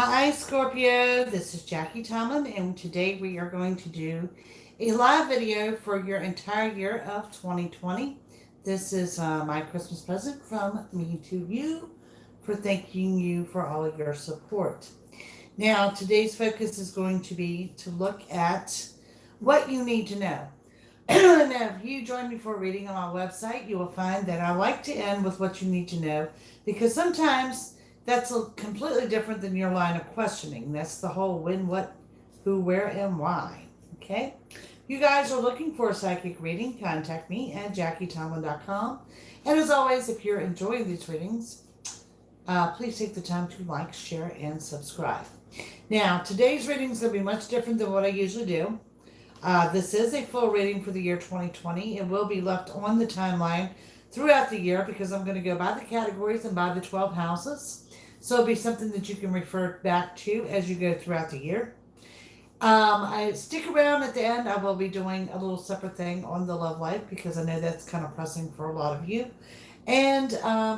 Hi, Scorpio. This is Jackie Tomlin, and today we are going to do a live video for your entire year of 2020. This is my Christmas present from me to you for thanking you for all of your support. Now, today's focus is going to be to look at what you need to know. Now, if you join me for a reading on my website, you will find that I like to end with what you need to know because sometimes that's completely different than your line of questioning. That's the whole when, what, who, where, and why. Okay? You guys are looking for a psychic reading, contact me at JackieTomlin.com. And as always, if you're enjoying these readings, please take the time to like, share, and subscribe. Now, today's reading is going to be much different than what I usually do. This is a full reading for the year 2020. It will be left on the timeline throughout the year because I'm going to go by the categories and by the 12 houses. So it'll be something that you can refer back to as you go throughout the year. I stick around at the end. I will be doing a little separate thing on the love life because I know that's kind of pressing for a lot of you. And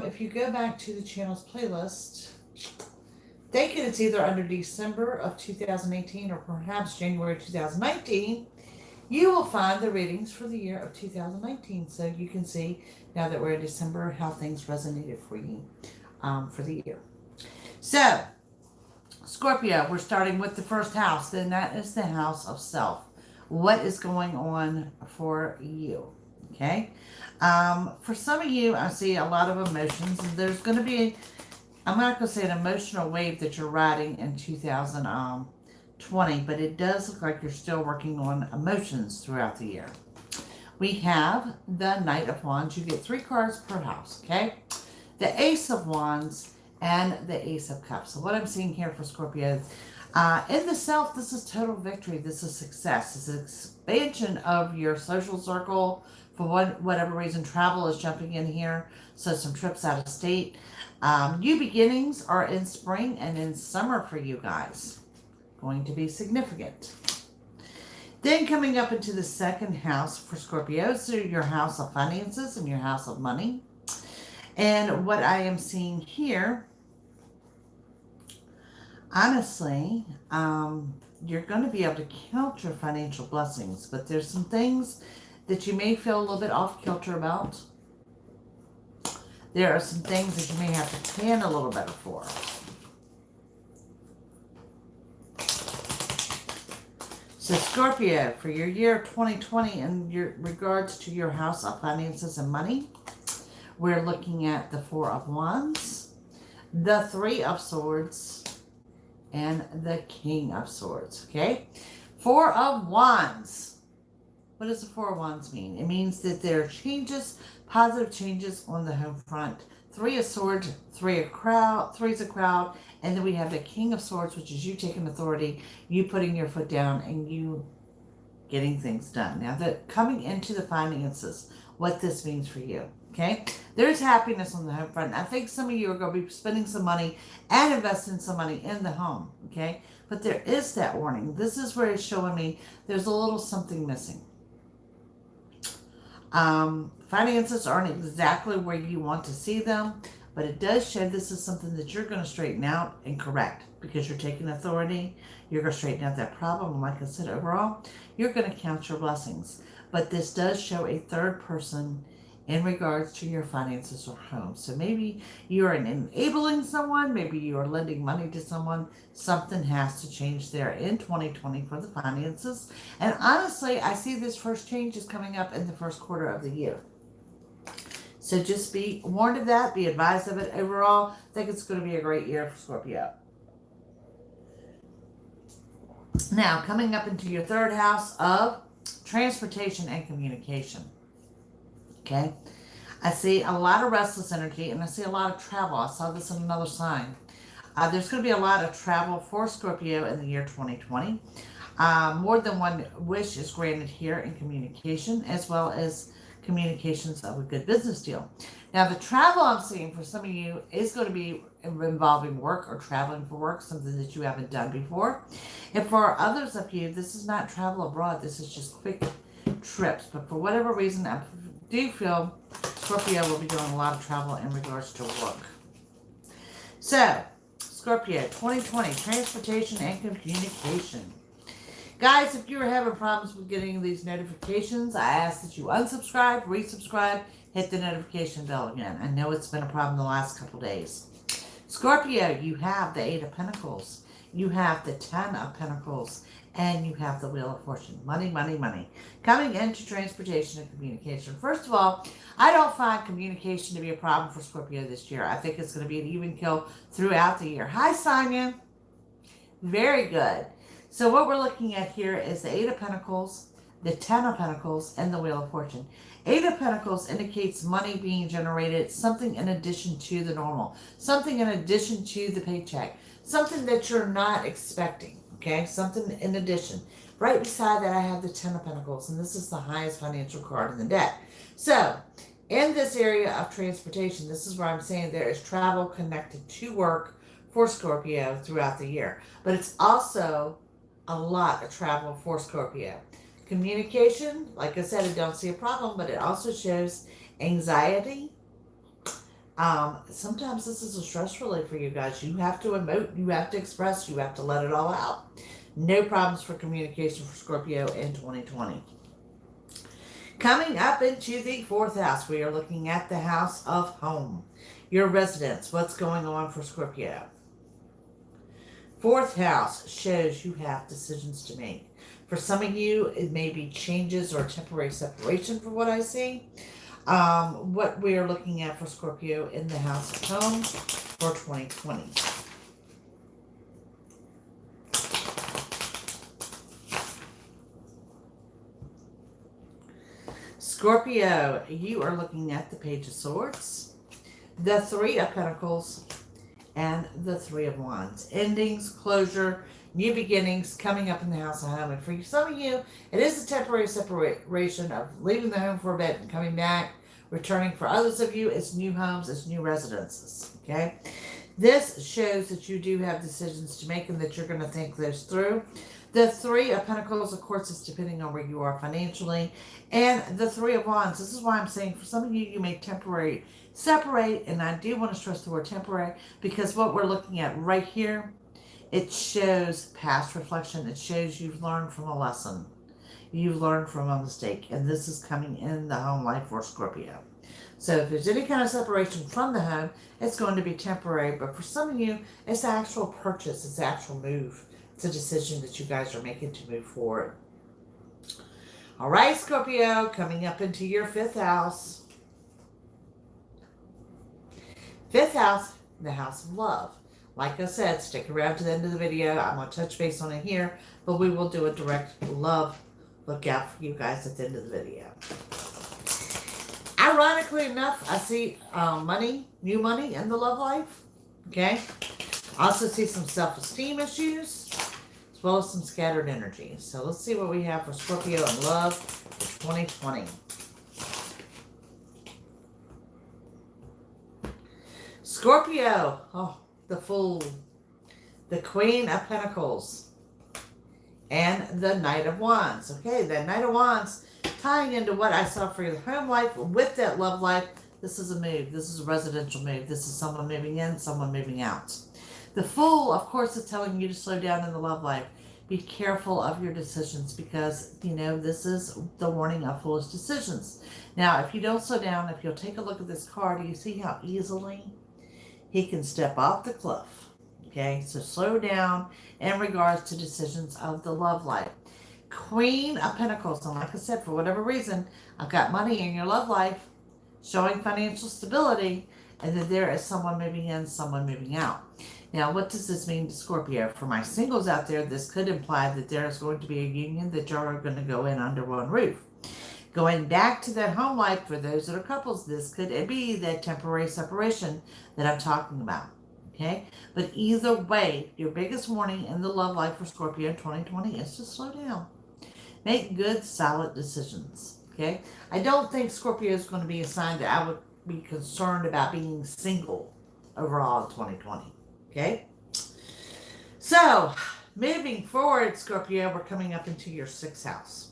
if you go back to the channel's playlist, think it's either under December of 2018 or perhaps January 2019, you will find the readings for the year of 2019. So you can see now that we're in December how things resonated for you for the year. So, Scorpio, we're starting with the first house, and that is the house of self. What is going on for you? Okay? For some of you, I see a lot of emotions. There's going to be, I'm not going to say an emotional wave that you're riding in 2020, but it does look like you're still working on emotions throughout the year. We have the Knight of Wands. You get 3 cards per house, okay? The Ace of Wands and the Ace of Cups. So what I'm seeing here for Scorpio, in the self, this is total victory. This is success. It's an expansion of your social circle. For whatever reason, travel is jumping in here. So some trips out of state. New beginnings are in spring and in summer for you guys. Going to be significant. Then coming up into the second house for Scorpio, so your house of finances and your house of money. And what I am seeing here, honestly, you're going to be able to count your financial blessings, but there's some things that you may feel a little bit off kilter about. There are some things that you may have to plan a little better for. So Scorpio, for your year 2020 in your regards to your house of finances and money, we're looking at the 4 of Wands, the 3 of Swords, and the King of Swords, okay? 4 of Wands. What does the 4 of Wands mean? It means that there are changes, positive changes on the home front. 3 of Swords, 3 is a crowd, and then we have the King of Swords, which is you taking authority, you putting your foot down, and you getting things done. Now, coming into the finances, what this means for you, okay? There's happiness on the home front. I think some of you are going to be spending some money and investing some money in the home, okay? But there is that warning. This is where it's showing me there's a little something missing. Finances aren't exactly where you want to see them, but it does show this is something that you're going to straighten out and correct because you're taking authority. You're going to straighten out that problem. And like I said, overall, you're going to count your blessings. But this does show a third person in regards to your finances or home. So maybe you're enabling someone, maybe you are lending money to someone. Something has to change there in 2020 for the finances. And honestly, I see this first change is coming up in the first quarter of the year. So just be warned of that, be advised of it. Overall, I think it's going to be a great year for Scorpio. Now, coming up into your third house of transportation and communication. Okay, I see a lot of restless energy and I see a lot of travel. I saw this in another sign. There's going to be a lot of travel for Scorpio in the year 2020. More than one wish is granted here in communication, as well as communications of a good business deal. Now, the travel I'm seeing for some of you is going to be involving work or traveling for work, something that you haven't done before. And for others of you, this is not travel abroad. This is just quick trips. But for whatever reason, I do feel Scorpio will be doing a lot of travel in regards to work. So, Scorpio, 2020, transportation and communication. Guys, if you're having problems with getting these notifications, I ask that you unsubscribe, resubscribe, hit the notification bell again. I know it's been a problem the last couple days. Scorpio, you have the Eight of Pentacles, you have the Ten of Pentacles, and you have the Wheel of Fortune. Money, money, money. Coming into transportation and communication. First of all, I don't find communication to be a problem for Scorpio this year. I think it's going to be an even kill throughout the year. Hi, Sonia. Very good. So what we're looking at here is the Eight of Pentacles, the Ten of Pentacles, and the Wheel of Fortune. Eight of Pentacles indicates money being generated, something in addition to the normal, something in addition to the paycheck, something that you're not expecting, okay? Something in addition. Right beside that, I have the Ten of Pentacles, and this is the highest financial card in the deck. So, in this area of transportation, this is where I'm saying there is travel connected to work for Scorpio throughout the year. But it's also a lot of travel for Scorpio. Communication, like I said, I don't see a problem, but it also shows anxiety. Sometimes this is a stress relief for you guys. You have to emote, you have to express, you have to let it all out. No problems for communication for Scorpio in 2020. Coming up into the fourth house, we are looking at the house of home. Your residence, what's going on for Scorpio? Fourth house shows you have decisions to make. For some of you, it may be changes or temporary separation for what I see. What we are looking at for Scorpio in the house of home for 2020. Scorpio, you are looking at the Page of Swords, the Three of Pentacles, and the Three of Wands. Endings, closure, new beginnings coming up in the house of home. And for some of you, it is a temporary separation of leaving the home for a bit and coming back, returning. For others of you, it's new homes, it's new residences, okay? This shows that you do have decisions to make and that you're going to think this through. The Three of Pentacles, of course, is depending on where you are financially. And the Three of Wands, this is why I'm saying for some of you, you may temporarily separate. And I do want to stress the word temporary because what we're looking at right here, it shows past reflection. It shows you've learned from a lesson. You've learned from a mistake. And this is coming in the home life for Scorpio. So if there's any kind of separation from the home, it's going to be temporary. But for some of you, it's the actual purchase. It's the actual move. It's a decision that you guys are making to move forward. All right, Scorpio, coming up into your fifth house. Fifth house, the house of love. Like I said, stick around to the end of the video. I'm going to touch base on it here, but we will do a direct love look out for you guys at the end of the video. Ironically enough, I see money, new money in the love life. Okay. I also see some self-esteem issues, as well as some scattered energy. So let's see what we have for Scorpio and love for 2020. Scorpio, oh, the Fool, the Queen of Pentacles, and the Knight of Wands. Okay, the Knight of Wands tying into what I saw for your home life with that love life. This is a move. This is a residential move. This is someone moving in, someone moving out. The Fool, of course, is telling you to slow down in the love life. Be careful of your decisions because, you know, this is the warning of foolish decisions. Now, if you don't slow down, if you'll take a look at this card, you see how easily he can step off the cliff. Okay, so slow down in regards to decisions of the love life. Queen of Pentacles, and like I said, for whatever reason, I've got money in your love life, showing financial stability, and then there is someone moving in, someone moving out. Now, what does this mean to Scorpio? For my singles out there, this could imply that there is going to be a union that y'all are going to go in under one roof. Going back to that home life, for those that are couples, this could be that temporary separation that I'm talking about. Okay? But either way, your biggest warning in the love life for Scorpio in 2020 is to slow down. Make good, solid decisions. Okay? I don't think Scorpio is going to be a sign that I would be concerned about being single overall in 2020. Okay? So, moving forward, Scorpio, we're coming up into your sixth house.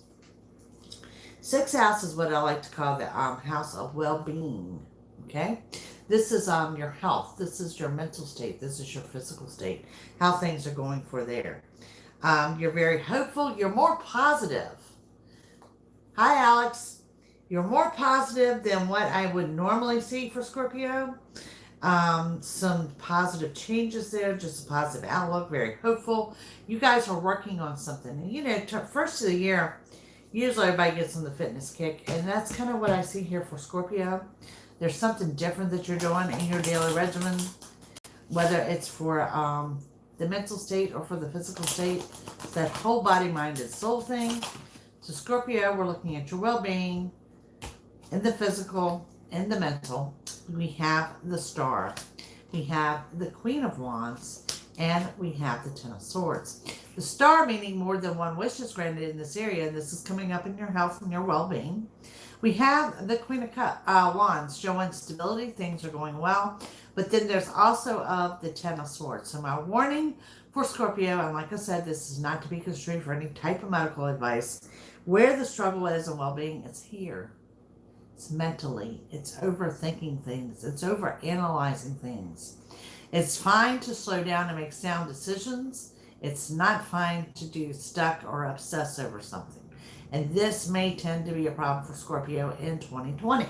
Sixth house is what I like to call the house of well-being. Okay? This is your health. This is your mental state. This is your physical state. How things are going for there. You're very hopeful. You're more positive. Hi, Alex. You're more positive than what I would normally see for Scorpio. Some positive changes there, just a positive outlook, very hopeful. You guys are working on something. And you know, first of the year, usually everybody gets on the fitness kick, and that's kind of what I see here for Scorpio. There's something different that you're doing in your daily regimen, whether it's for the mental state or for the physical state. It's that whole body, mind, and soul thing. So Scorpio, we're looking at your well-being in the physical, in the mental. We have the Star, we have the Queen of Wands, and we have the Ten of Swords. The Star meaning more than one wish is granted in this area, and this is coming up in your health and your well-being. We have the Queen of Wands showing stability, things are going well, but then there's also of the Ten of Swords. So my warning for Scorpio, and like I said, this is not to be construed for any type of medical advice, where the struggle is in well-being, it's here. It's mentally. It's overthinking things. It's overanalyzing things. It's fine to slow down and make sound decisions. It's not fine to do stuck or obsess over something. And this may tend to be a problem for Scorpio in 2020.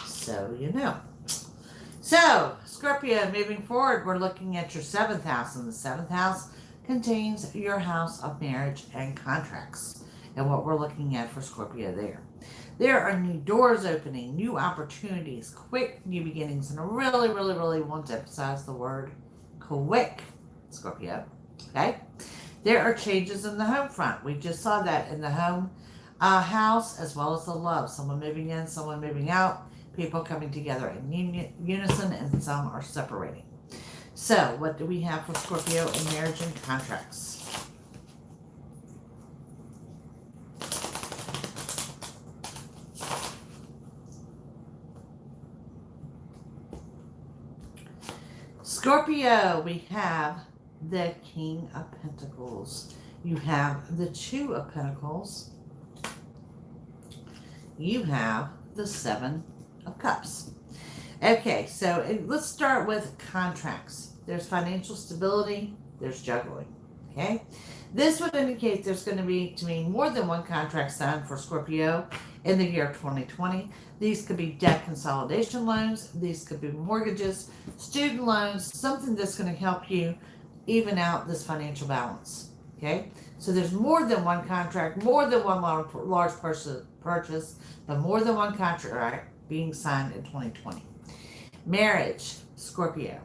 So you know. So, Scorpio, moving forward, we're looking at your 7th house. And the 7th house contains your house of marriage and contracts. And what we're looking at for Scorpio there. There are new doors opening, new opportunities, quick new beginnings, and I really, really, really want to emphasize the word quick, Scorpio, okay? There are changes in the home front. We just saw that in the home house as well as the love. Someone moving in, someone moving out, people coming together in unison, and some are separating. So what do we have for Scorpio in marriage and contracts? Scorpio, we have the King of Pentacles. You have the Two of Pentacles. You have the Seven of Cups. Okay, so let's start with contracts. There's financial stability. There's juggling. Okay, this would indicate there's going to be more than one contract signed for Scorpio in the year 2020. These could be debt consolidation loans. These could be mortgages, student loans, something that's going to help you even out this financial balance. Okay, so there's more than one contract, more than one large purchase, but more than one contract being signed in 2020. Marriage, Scorpio.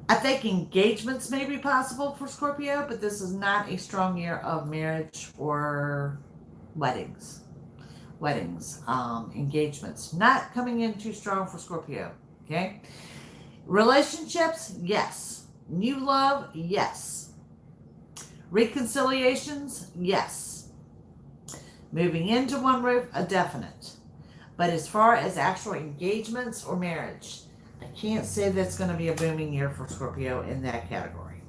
I think engagements may be possible for Scorpio, but this is not a strong year of marriage or weddings. Engagements, not coming in too strong for Scorpio, okay? Relationships, yes. New love, yes. Reconciliations, yes. Moving into one roof, a definite. But as far as actual engagements or marriage, I can't say that's going to be a booming year for Scorpio in that category.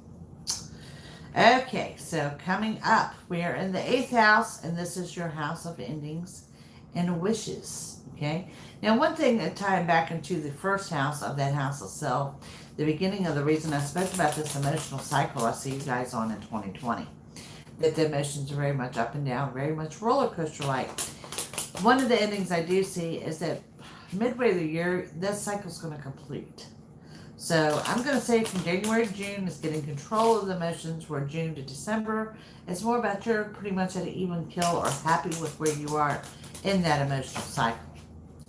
Okay, so coming up, we are in the 8th house, and this is your house of endings and wishes. Okay, now one thing that tying back into the first house of that house itself, the beginning of the reason I spoke about this emotional cycle I see you guys on in 2020, that the emotions are very much up and down, very much roller coaster like. One of the endings I do see is that midway of the year, that cycle is going to complete. So I'm going to say from January to June is getting control of the emotions, where June to December, it's more about you're pretty much at an even kill or happy with where you are in that emotional cycle.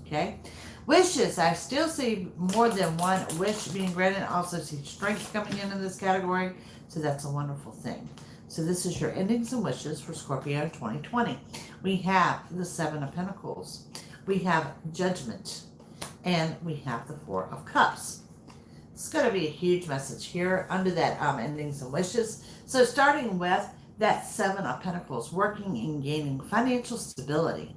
Okay? Wishes, I still see more than one wish being granted. I also see strength coming in this category, so that's a wonderful thing. So this is your endings and wishes for Scorpio 2020. We have the 7 of Pentacles. We have Judgment, and we have the 4 of Cups. It's going to be a huge message here under that endings and wishes. So starting with that 7 of Pentacles, working and gaining financial stability.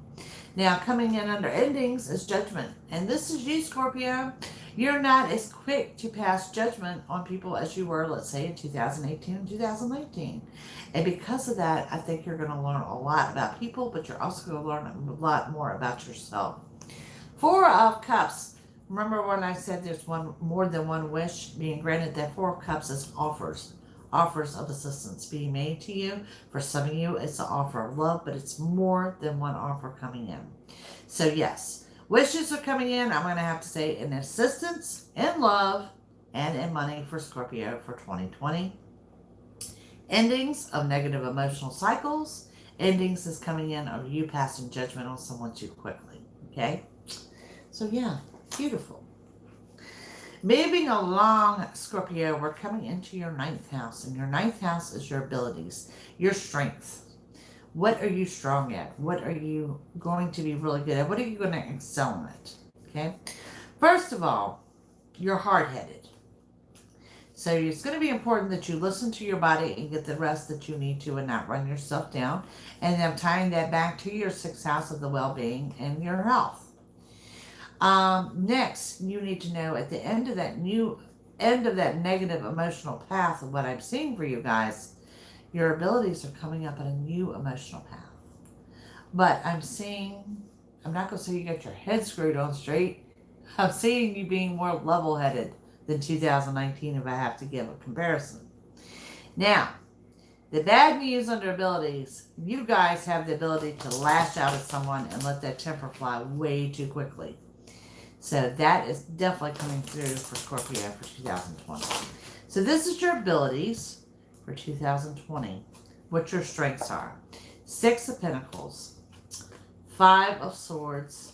Now coming in under endings is Judgment. And this is you, Scorpio. You're not as quick to pass judgment on people as you were, let's say, in 2018 and 2019. And because of that, I think you're going to learn a lot about people, but you're also going to learn a lot more about yourself. Four of Cups. Remember when I said there's more than one wish being granted? That Four of Cups is offers. Offers of assistance being made to you. For some of you, it's an offer of love, but it's more than one offer coming in. So yes, wishes are coming in. I'm going to have to say in assistance, in love, and in money for Scorpio for 2020. Endings of negative emotional cycles. Endings is coming in of you passing judgment on someone too quickly. Okay? So yeah, beautiful. Moving along, Scorpio, we're coming into your 9th house. And your 9th house is your abilities, your strengths. What are you strong at? What are you going to be really good at? What are you going to excel at? Okay? First of all, you're hard-headed. So it's going to be important that you listen to your body and get the rest that you need to and not run yourself down. And I'm tying that back to your 6th house of the well-being and your health. Next, you need to know at the end of that negative emotional path of what I'm seeing for you guys, your abilities are coming up on a new emotional path. But I'm not going to say you got your head screwed on straight. I'm seeing you being more level-headed than 2019 if I have to give a comparison. Now, the bad news under abilities, you guys have the ability to lash out at someone and let that temper fly way too quickly. So that is definitely coming through for Scorpio for 2020. So this is your abilities for 2020, what your strengths are. 6 of Pentacles, 5 of Swords,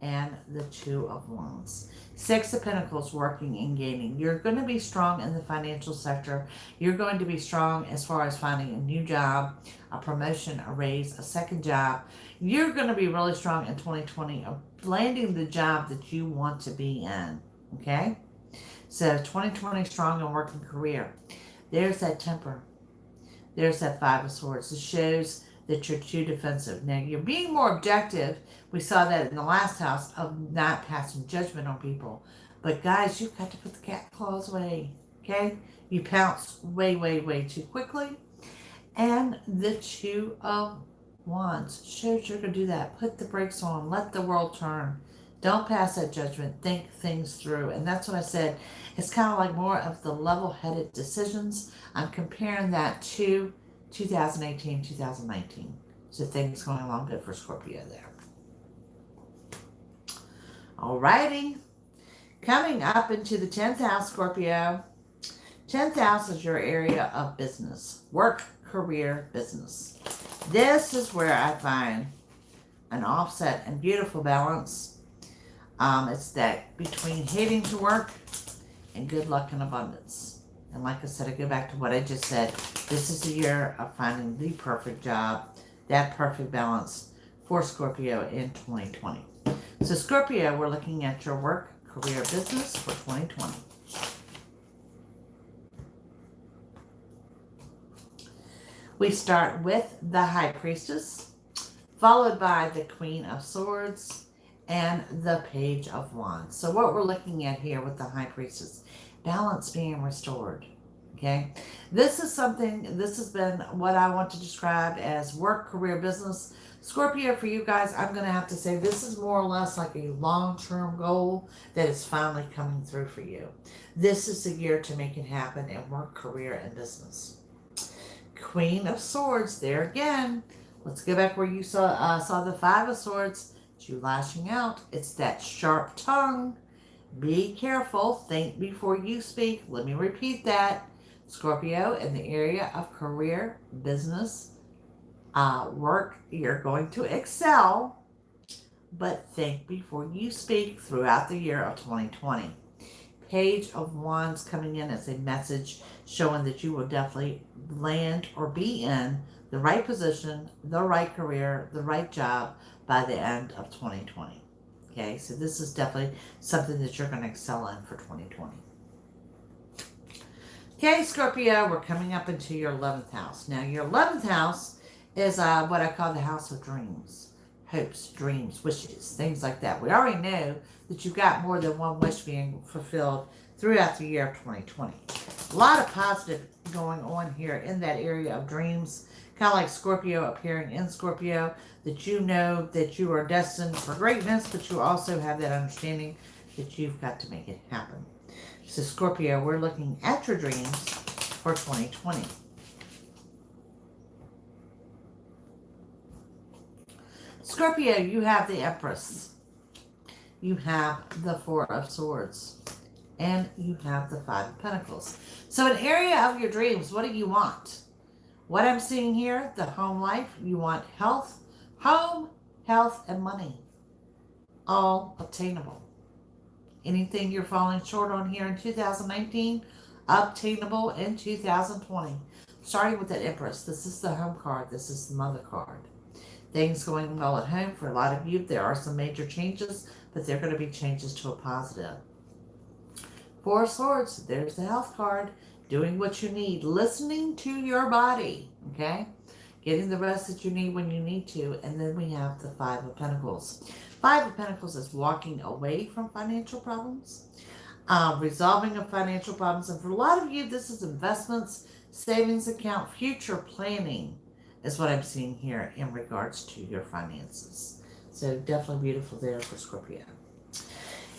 and the 2 of Wands. 6 of Pentacles, working and gaining. You're going to be strong in the financial sector. You're going to be strong as far as finding a new job, a promotion, a raise, a second job. You're going to be really strong in 2020 of landing the job that you want to be in. Okay? So 2020, strong and working career. There's that temper. There's that 5 of Swords. It shows that you're too defensive. Now, you're being more objective. We saw that in the last house of not passing judgment on people. But guys, you've got to put the cat claws away, okay? You pounce way, way, way too quickly. And the 2 of Wands shows you're going to do that. Put the brakes on. Let the world turn. Don't pass that judgment. Think things through. And that's what I said. It's kind of like more of the level-headed decisions. I'm comparing that to 2018, 2019. So things going along good for Scorpio there. Alrighty. Coming up into the 10th house, Scorpio. 10th house is your area of business. Work, career, business. This is where I find an offset and beautiful balance. It's that between hating to work and good luck and abundance. And like I said, I go back to what I just said. This is a year of finding the perfect job, that perfect balance for Scorpio in 2020. So Scorpio, we're looking at your work, career, business for 2020. We start with the High Priestess, followed by the Queen of Swords and the Page of Wands. So what we're looking at here with the High Priestess, balance being restored. Okay, this has been what I want to describe as work, career, business. Scorpio, for you guys, I'm going to have to say this is more or less like a long-term goal that is finally coming through for you. This is the year to make it happen in work, career, and business. Queen of Swords, there again. Let's go back where you saw the 5 of Swords. It's you lashing out. It's that sharp tongue. Be careful. Think before you speak. Let me repeat that. Scorpio, in the area of career, business, work, you're going to excel, but think before you speak throughout the year of 2020. Page of Wands coming in as a message showing that you will definitely land or be in the right position, the right career, the right job by the end of 2020. Okay, so this is definitely something that you're going to excel in for 2020. Okay, Scorpio, we're coming up into your 11th house. Now, your 11th house is what I call the house of dreams. Hopes, dreams, wishes, things like that. We already know that you've got more than one wish being fulfilled throughout the year of 2020. A lot of positive going on here in that area of dreams. Kind of like Scorpio appearing in Scorpio, that you know that you are destined for greatness, but you also have that understanding that you've got to make it happen. So Scorpio, we're looking at your dreams for 2020. Scorpio, you have the Empress. You have the Four of Swords. And you have the Five of Pentacles. So an area of your dreams, what do you want? What I'm seeing here, the home life, you want health, home, health, and money. All obtainable. Anything you're falling short on here in 2019, obtainable in 2020. Starting with that Empress, this is the home card, this is the mother card. Things going well at home for a lot of you. There are some major changes, but they're going to be changes to a positive. Four of Swords, there's the health card. Doing what you need, listening to your body, okay? Getting the rest that you need when you need to. And then we have the Five of Pentacles. Five of Pentacles is walking away from financial problems, resolving of financial problems. And for a lot of you, this is investments, savings account, future planning is what I'm seeing here in regards to your finances. So definitely beautiful there for Scorpio.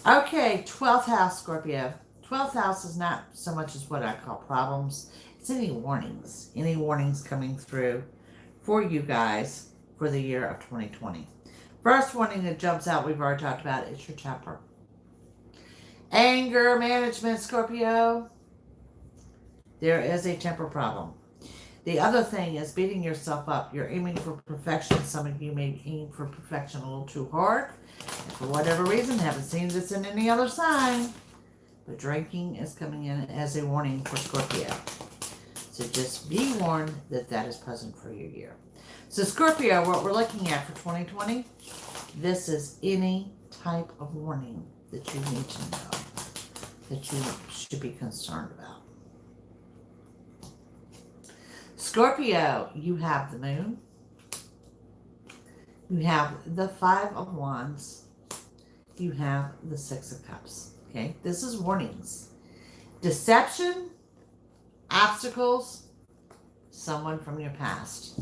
Okay, 12th house, Scorpio. 12th house is not so much as what I call problems. It's any warnings coming through for you guys for the year of 2020. First warning that jumps out, we've already talked about, it's your temper. Anger management, Scorpio. There is a temper problem. The other thing is beating yourself up. You're aiming for perfection. Some of you may aim for perfection a little too hard. And for whatever reason, haven't seen this in any other sign. But drinking is coming in as a warning for Scorpio. So just be warned that that is present for your year. So Scorpio, what we're looking at for 2020, this is any type of warning that you need to know, that you should be concerned about. Scorpio, you have the Moon. You have the Five of Wands. You have the Six of Cups. Okay, this is warnings. Deception, obstacles, someone from your past.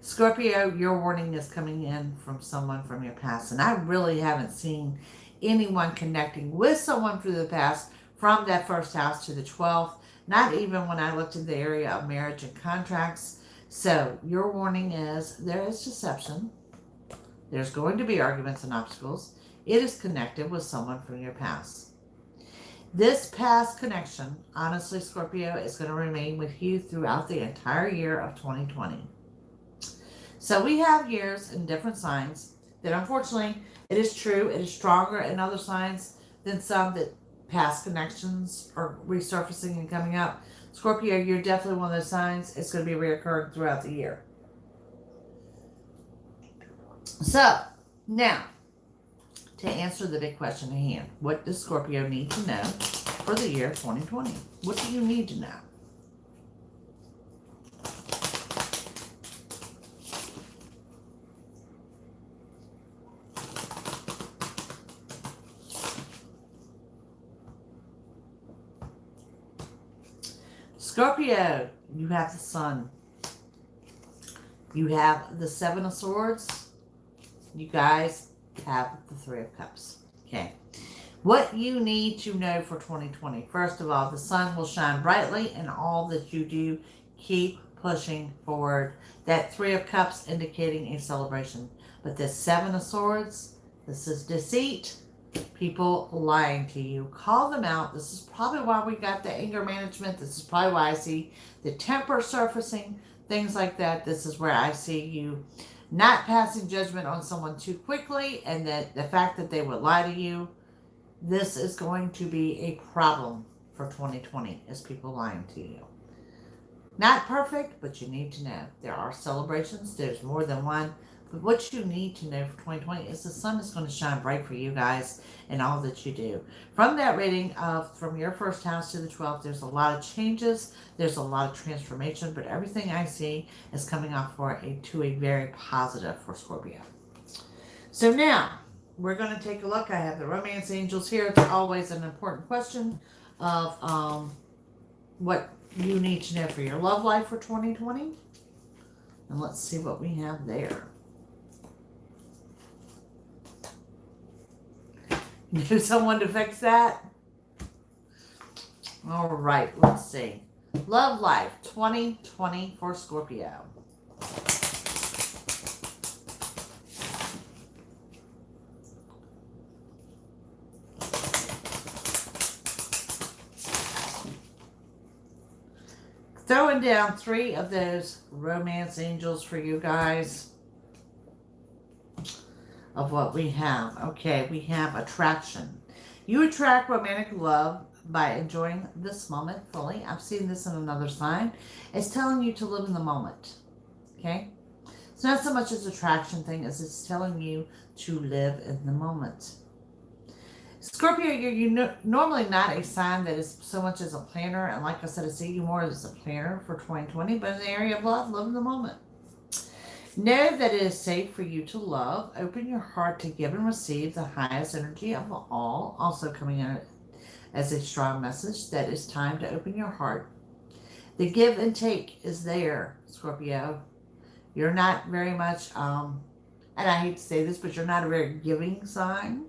Scorpio, your warning is coming in from someone from your past. And I really haven't seen anyone connecting with someone through the past from that first house to the 12th. Not even when I looked in the area of marriage and contracts. So your warning is there is deception. There's going to be arguments and obstacles. It is connected with someone from your past. This past connection, honestly, Scorpio, is going to remain with you throughout the entire year of 2020. So we have years in different signs that unfortunately, it is true, it is stronger in other signs than some that past connections are resurfacing and coming up. Scorpio, you're definitely one of those signs. It's going to be reoccurring throughout the year. So, now, to answer the big question at hand, what does Scorpio need to know for the year 2020? What do you need to know? Scorpio, you have the Sun. You have the Seven of Swords. You guys have the Three of Cups. Okay. What you need to know for 2020. First of all, the sun will shine brightly in all that you do. Keep pushing forward. That Three of Cups indicating a celebration. But this Seven of Swords, this is deceit. People lying to you. Call them out. This is probably why we got the anger management. This is probably why I see the temper surfacing. Things like that. This is where I see you not passing judgment on someone too quickly, and that the fact that they would lie to you, this is going to be a problem for 2020, is people lying to you. Not perfect, but you need to know. There are celebrations. There's more than one. But what you need to know for 2020 is the sun is going to shine bright for you guys in all that you do. From that reading of from your first house to the 12th, there's a lot of changes. There's a lot of transformation. But everything I see is coming off to a very positive for Scorpio. So now, we're going to take a look. I have the romance angels here. It's always an important question of what you need to know for your love life for 2020. And let's see what we have there. Need someone to fix that? All right, let's see. Love life 2020 for Scorpio. Throwing down 3 of those romance angels for you guys of what we have. Okay, we have attraction. You attract romantic love by enjoying this moment fully. I've seen this in another sign. It's telling you to live in the moment. Okay? It's not so much as attraction thing as it's telling you to live in the moment. Scorpio, you're normally not a sign that is so much as a planner. And like I said, I see you more as a planner for 2020. But in the area of love, live in the moment. Know that it is safe for you to love. Open your heart to give and receive the highest energy of all. Also coming in as a strong message that it's time to open your heart. The give and take is there, Scorpio. You're not very much, and I hate to say this, but you're not a very giving sign.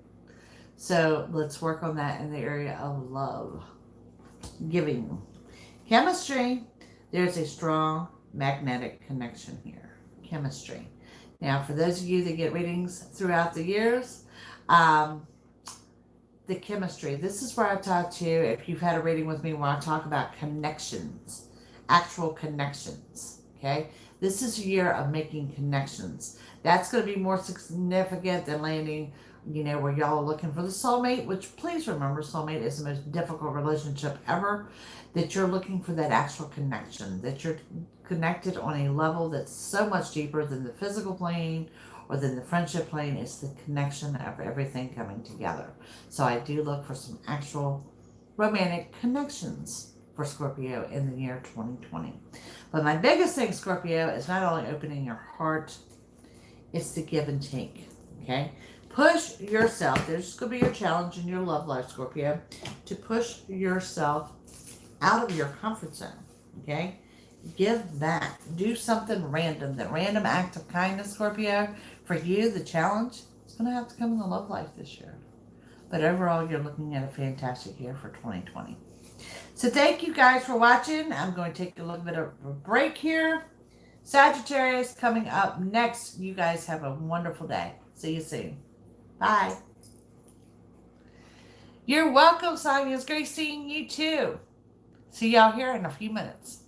So let's work on that in the area of love. Giving. Chemistry. There's a strong magnetic connection here. Chemistry. Now, for those of you that get readings throughout the years, the chemistry. This is where I talk to you, if you've had a reading with me, where I talk about connections, actual connections. Okay? This is a year of making connections. That's going to be more significant than landing, where y'all are looking for the soulmate, which please remember, soulmate is the most difficult relationship ever, that you're looking for that actual connection, that you're connected on a level that's so much deeper than the physical plane or than the friendship plane. It's the connection of everything coming together. So I do look for some actual romantic connections for Scorpio in the year 2020. But my biggest thing, Scorpio, is not only opening your heart, it's the give and take. Okay? Push yourself. There's going to be your challenge in your love life, Scorpio, to push yourself out of your comfort zone. Okay? Give back. Do something random. That random act of kindness, Scorpio, for you, the challenge, is going to have to come in the love life this year. But overall, you're looking at a fantastic year for 2020. So thank you guys for watching. I'm going to take a little bit of a break here. Sagittarius coming up next. You guys have a wonderful day. See you soon. Bye. You're welcome, Sonia. It's great seeing you too. See y'all here in a few minutes.